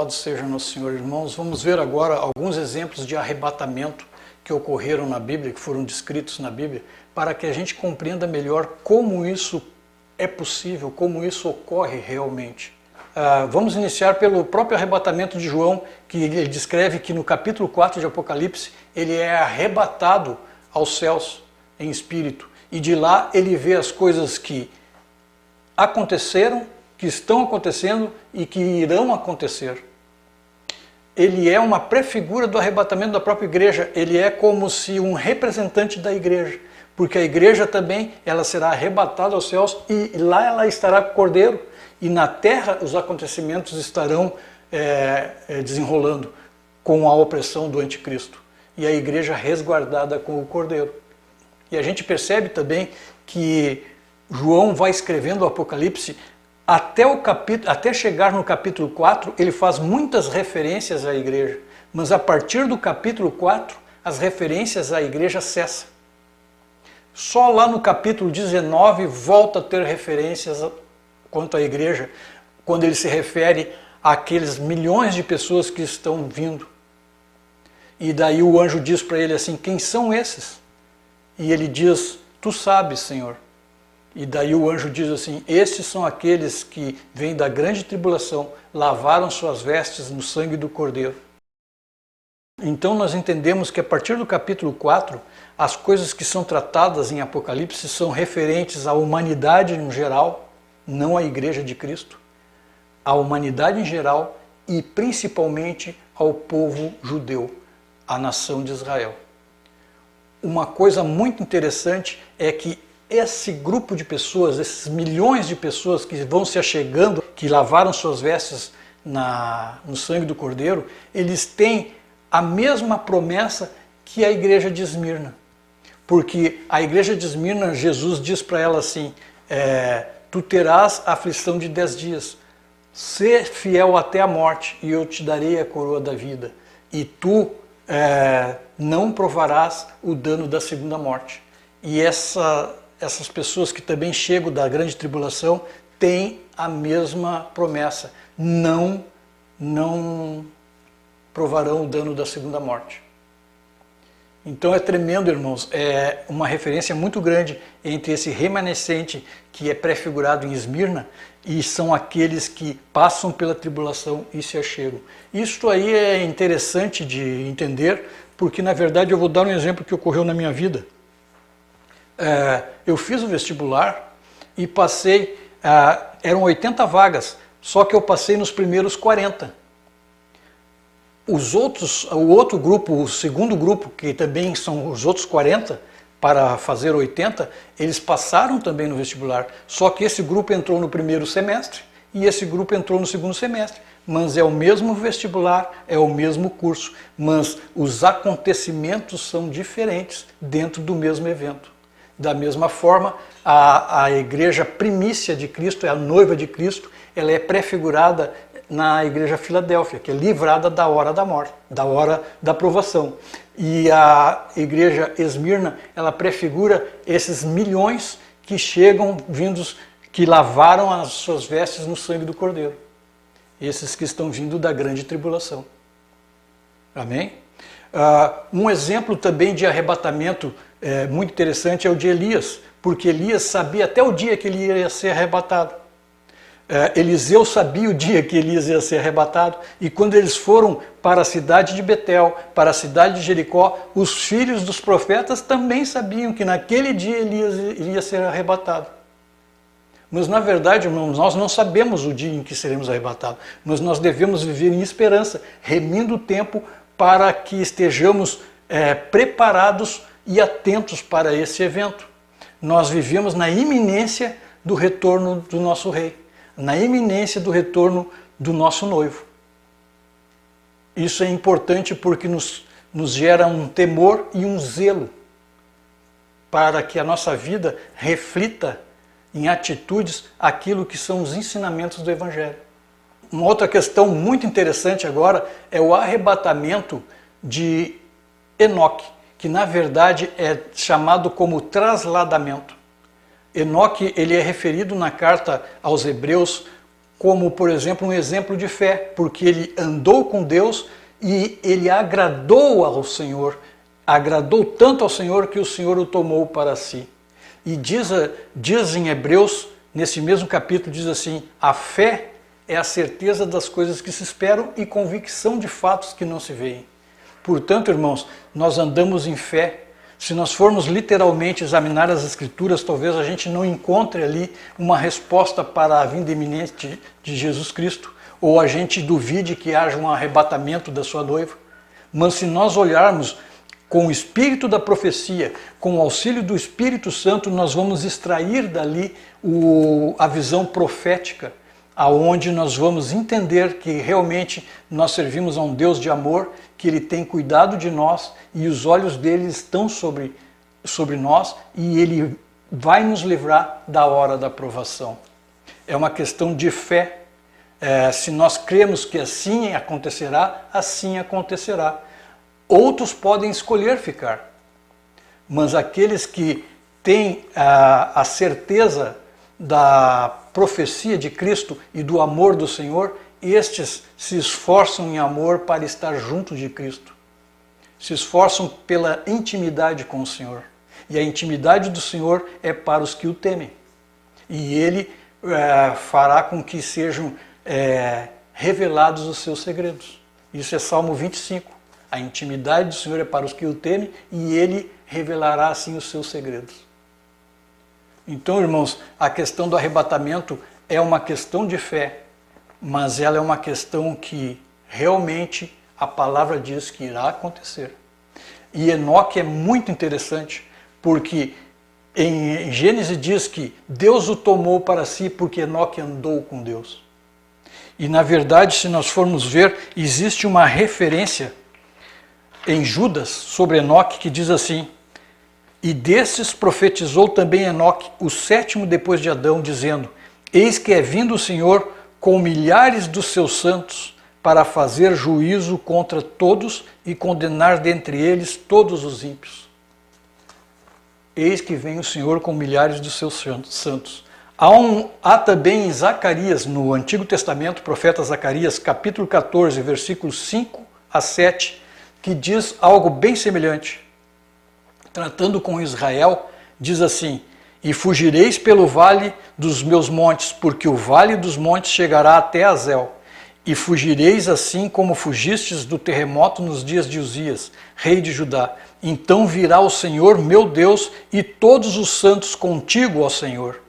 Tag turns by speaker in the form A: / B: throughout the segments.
A: Louvado seja nosso Senhor, irmãos. Vamos ver agora alguns exemplos de arrebatamento que ocorreram na Bíblia, que foram descritos na Bíblia, para que a gente compreenda melhor como isso é possível, como isso ocorre realmente. Vamos iniciar pelo próprio arrebatamento de João, que ele descreve que no capítulo 4 de Apocalipse, ele é arrebatado aos céus em espírito. E de lá ele vê as coisas que aconteceram, que estão acontecendo e que irão acontecer. Ele é uma prefigura do arrebatamento da própria igreja. Ele é como se um representante da igreja, porque a igreja também ela será arrebatada aos céus e lá ela estará com o Cordeiro, e na terra os acontecimentos estarão desenrolando com a opressão do anticristo, e a igreja resguardada com o Cordeiro. E a gente percebe também que João vai escrevendo o Apocalipse até chegar no capítulo 4, ele faz muitas referências à igreja, mas a partir do capítulo 4, as referências à igreja cessam. Só lá no capítulo 19 volta a ter referências quanto à igreja, quando ele se refere àqueles milhões de pessoas que estão vindo. E daí o anjo diz para ele assim: quem são esses? E ele diz: tu sabes, Senhor. E daí o anjo diz assim: esses são aqueles que vêm da grande tribulação, lavaram suas vestes no sangue do Cordeiro. Então nós entendemos que a partir do capítulo 4, as coisas que são tratadas em Apocalipse são referentes à humanidade em geral, não à igreja de Cristo, à humanidade em geral e principalmente ao povo judeu, à nação de Israel. Uma coisa muito interessante é que esse grupo de pessoas, esses milhões de pessoas que vão se achegando, que lavaram suas vestes no sangue do Cordeiro, eles têm a mesma promessa que a igreja de Esmirna. Porque a igreja de Esmirna, Jesus diz para ela assim: tu terás a aflição de 10 dias, sê fiel até a morte e eu te darei a coroa da vida. E tu não provarás o dano da segunda morte. E essas pessoas que também chegam da grande tribulação têm a mesma promessa: não provarão o dano da segunda morte. Então é tremendo, irmãos, é uma referência muito grande entre esse remanescente que é prefigurado em Esmirna e são aqueles que passam pela tribulação e se achegam. Isso aí é interessante de entender, porque na verdade eu vou dar um exemplo que ocorreu na minha vida. Eu fiz o vestibular e passei, eram 80 vagas, só que eu passei nos primeiros 40. O outro grupo, o segundo grupo, que também são os outros 40, para fazer 80, eles passaram também no vestibular. Só que esse grupo entrou no primeiro semestre e esse grupo entrou no segundo semestre. Mas é o mesmo vestibular, é o mesmo curso, mas os acontecimentos são diferentes dentro do mesmo evento. Da mesma forma, a igreja primícia de Cristo, a noiva de Cristo, ela é prefigurada na igreja Filadélfia, que é livrada da hora da morte, da hora da provação. E a igreja Esmirna, ela prefigura esses milhões que chegam vindos, que lavaram as suas vestes no sangue do Cordeiro. Esses que estão vindo da grande tribulação. Amém? Um exemplo também de arrebatamento muito interessante é o de Elias, porque Elias sabia até o dia que ele ia ser arrebatado. Eliseu sabia o dia que Elias ia ser arrebatado, e quando eles foram para a cidade de Betel, para a cidade de Jericó, os filhos dos profetas também sabiam que naquele dia Elias iria ser arrebatado. Mas na verdade, irmãos, nós não sabemos o dia em que seremos arrebatados, mas nós devemos viver em esperança, remindo o tempo para que estejamos preparados e atentos para esse evento. Nós vivemos na iminência do retorno do nosso rei, na iminência do retorno do nosso noivo. Isso é importante porque nos gera um temor e um zelo para que a nossa vida reflita em atitudes aquilo que são os ensinamentos do Evangelho. Uma outra questão muito interessante agora é o arrebatamento de Enoque, que na verdade é chamado como trasladamento. Enoque, ele é referido na carta aos Hebreus como, por exemplo, um exemplo de fé, porque ele andou com Deus e ele agradou ao Senhor, agradou tanto ao Senhor que o Senhor o tomou para si. E diz em Hebreus, nesse mesmo capítulo, diz assim: a fé é a certeza das coisas que se esperam e convicção de fatos que não se veem. Portanto, irmãos, nós andamos em fé. Se nós formos literalmente examinar as Escrituras, talvez a gente não encontre ali uma resposta para a vinda iminente de Jesus Cristo, ou a gente duvide que haja um arrebatamento da sua noiva. Mas se nós olharmos com o espírito da profecia, com o auxílio do Espírito Santo, nós vamos extrair dali a visão profética, aonde nós vamos entender que realmente nós servimos a um Deus de amor, que Ele tem cuidado de nós e os olhos dele estão sobre nós e Ele vai nos livrar da hora da provação. É uma questão de fé. Se nós cremos que assim acontecerá, assim acontecerá. Outros podem escolher ficar, mas aqueles que têm a certeza da profecia de Cristo e do amor do Senhor, estes se esforçam em amor para estar junto de Cristo. Se esforçam pela intimidade com o Senhor. E a intimidade do Senhor é para os que o temem. E Ele fará com que sejam revelados os seus segredos. Isso é Salmo 25. A intimidade do Senhor é para os que o temem e Ele revelará assim os seus segredos. Então, irmãos, a questão do arrebatamento é uma questão de fé, mas ela é uma questão que realmente a palavra diz que irá acontecer. E Enoque é muito interessante, porque em Gênesis diz que Deus o tomou para si porque Enoque andou com Deus. E na verdade, se nós formos ver, existe uma referência em Judas sobre Enoque que diz assim: e desses profetizou também Enoque, o sétimo depois de Adão, dizendo: eis que é vindo o Senhor com milhares dos seus santos para fazer juízo contra todos e condenar dentre eles todos os ímpios. Eis que vem o Senhor com milhares dos seus santos. Há também em Zacarias, no Antigo Testamento, profeta Zacarias, capítulo 14, versículos 5 a 7, que diz algo bem semelhante. Tratando com Israel, diz assim: e fugireis pelo vale dos meus montes, porque o vale dos montes chegará até Azel. E fugireis assim como fugistes do terremoto nos dias de Uzias, rei de Judá. Então virá o Senhor, meu Deus, e todos os santos contigo, ó Senhor.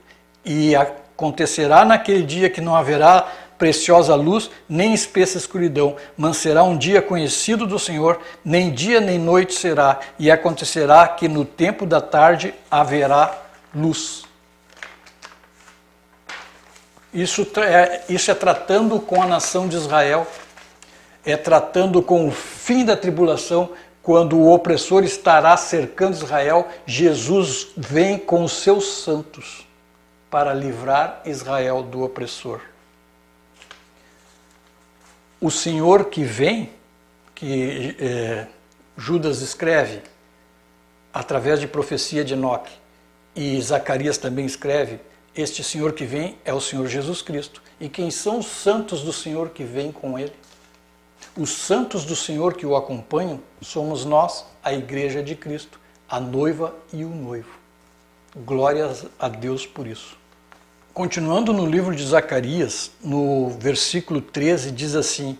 A: E acontecerá naquele dia que não haverá preciosa luz, nem espessa escuridão, mas será um dia conhecido do Senhor, nem dia nem noite será, e acontecerá que no tempo da tarde haverá luz. Isso é tratando com a nação de Israel, é tratando com o fim da tribulação, quando o opressor estará cercando Israel. Jesus vem com os seus santos para livrar Israel do opressor. O Senhor que vem, que Judas escreve através de profecia de Enoque, e Zacarias também escreve, este Senhor que vem é o Senhor Jesus Cristo. E quem são os santos do Senhor que vêm com Ele? Os santos do Senhor que o acompanham somos nós, a Igreja de Cristo, a noiva e o noivo. Glórias a Deus por isso. Continuando no livro de Zacarias, no versículo 13, diz assim: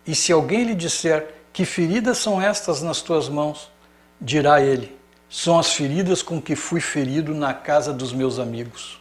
A: e se alguém lhe disser, que feridas são estas nas tuas mãos? Dirá ele, são as feridas com que fui ferido na casa dos meus amigos.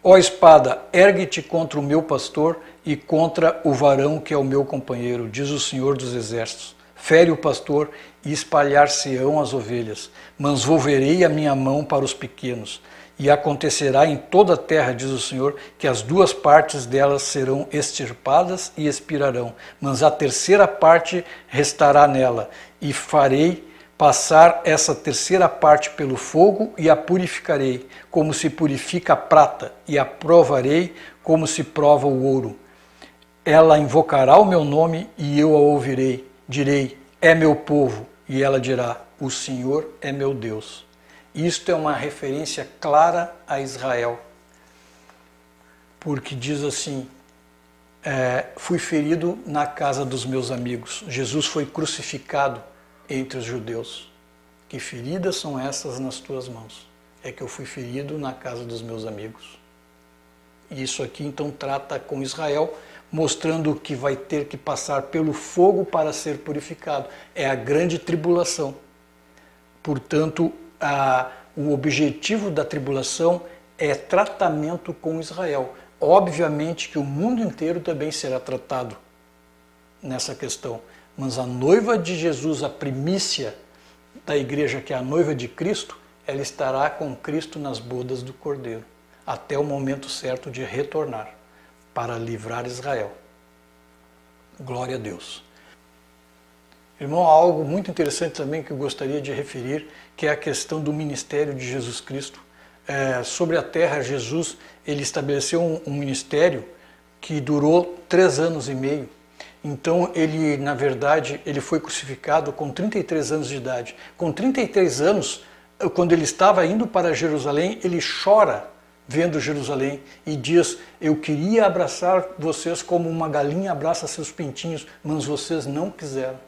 A: Ó espada, ergue-te contra o meu pastor e contra o varão que é o meu companheiro, diz o Senhor dos Exércitos. Fere o pastor e espalhar-se-ão as ovelhas, mas volverei a minha mão para os pequenos. E acontecerá em toda a terra, diz o Senhor, que as duas partes delas serão extirpadas e expirarão, mas a terceira parte restará nela, e farei passar essa terceira parte pelo fogo e a purificarei, como se purifica a prata, e a provarei como se prova o ouro. Ela invocará o meu nome e eu a ouvirei. Direi, é meu povo, e ela dirá, o Senhor é meu Deus. Isto é uma referência clara a Israel. porque diz assim, fui ferido na casa dos meus amigos. Jesus foi crucificado entre os judeus. Que feridas são essas nas tuas mãos? É que eu fui ferido na casa dos meus amigos. E isso aqui então trata com Israel, mostrando que vai ter que passar pelo fogo para ser purificado. É a grande tribulação. Portanto, o objetivo da tribulação é tratamento com Israel. Obviamente que o mundo inteiro também será tratado nessa questão, mas a noiva de Jesus, a primícia da igreja, que é a noiva de Cristo, ela estará com Cristo nas bodas do Cordeiro, até o momento certo de retornar para livrar Israel. Glória a Deus. Irmão, há algo muito interessante também que eu gostaria de referir, que é a questão do ministério de Jesus Cristo. Sobre a terra, Jesus ele estabeleceu um ministério que durou 3 anos e meio. Então, ele, na verdade, ele foi crucificado com 33 anos de idade. Com 33 anos, quando ele estava indo para Jerusalém, ele chora vendo Jerusalém e diz, eu queria abraçar vocês como uma galinha abraça seus pintinhos, mas vocês não quiseram.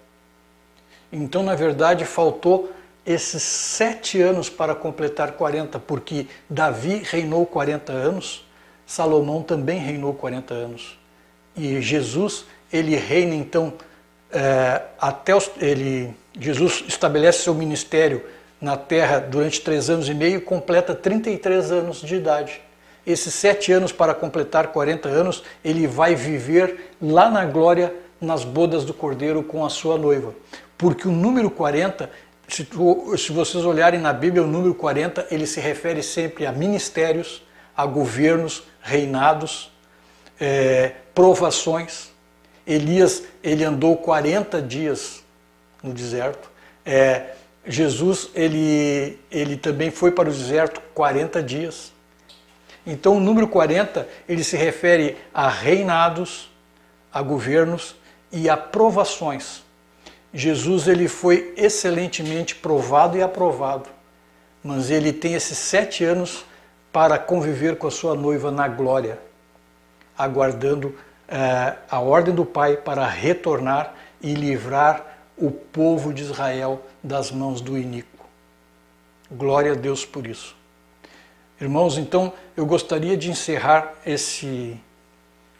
A: Então, na verdade, faltou esses 7 anos para completar 40, porque Davi reinou 40 anos, Salomão também reinou 40 anos. E Jesus, ele reina então, Jesus estabelece seu ministério na terra durante 3 anos e meio e completa 33 anos de idade. Esses 7 anos para completar 40 anos, ele vai viver lá na glória, nas bodas do Cordeiro com a sua noiva. Porque o número 40, se vocês olharem na Bíblia, o número 40, ele se refere sempre a ministérios, a governos, reinados, provações. Elias, ele andou 40 dias no deserto. Jesus, ele também foi para o deserto 40 dias. Então o número 40, ele se refere a reinados, a governos e a provações. Jesus, ele foi excelentemente provado e aprovado, mas ele tem esses 7 anos para conviver com a sua noiva na glória, aguardando a ordem do Pai para retornar e livrar o povo de Israel das mãos do iníquo. Glória a Deus por isso. Irmãos, então eu gostaria de encerrar esse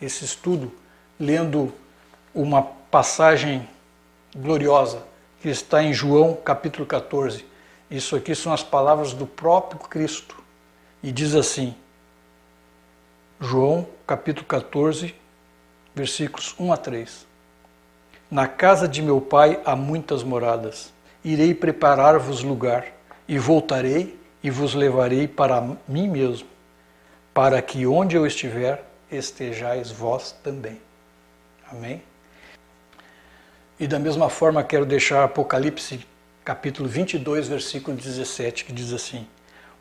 A: estudo lendo uma passagem gloriosa que está em João capítulo 14. Isso aqui são as palavras do próprio Cristo. E diz assim, João capítulo 14, versículos 1 a 3. Na casa de meu Pai há muitas moradas. Irei preparar-vos lugar, e voltarei e vos levarei para mim mesmo, para que onde eu estiver, estejais vós também. Amém? E da mesma forma quero deixar Apocalipse capítulo 22, versículo 17, que diz assim,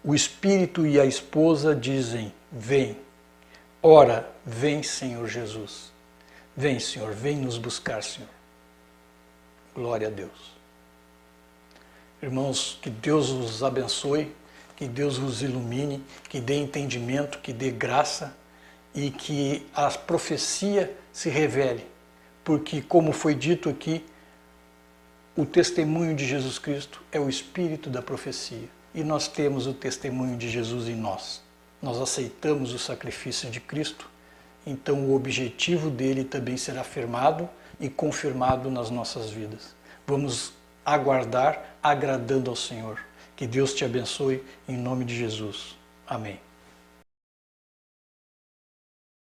A: o Espírito e a esposa dizem, vem. Ora, vem, Senhor Jesus. Vem, Senhor, vem nos buscar, Senhor. Glória a Deus. Irmãos, que Deus os abençoe, que Deus os ilumine, que dê entendimento, que dê graça e que a profecia se revele. Porque, como foi dito aqui, o testemunho de Jesus Cristo é o espírito da profecia. E nós temos o testemunho de Jesus em nós. Nós aceitamos o sacrifício de Cristo, então o objetivo dele também será firmado e confirmado nas nossas vidas. Vamos aguardar agradando ao Senhor. Que Deus te abençoe em nome de Jesus. Amém.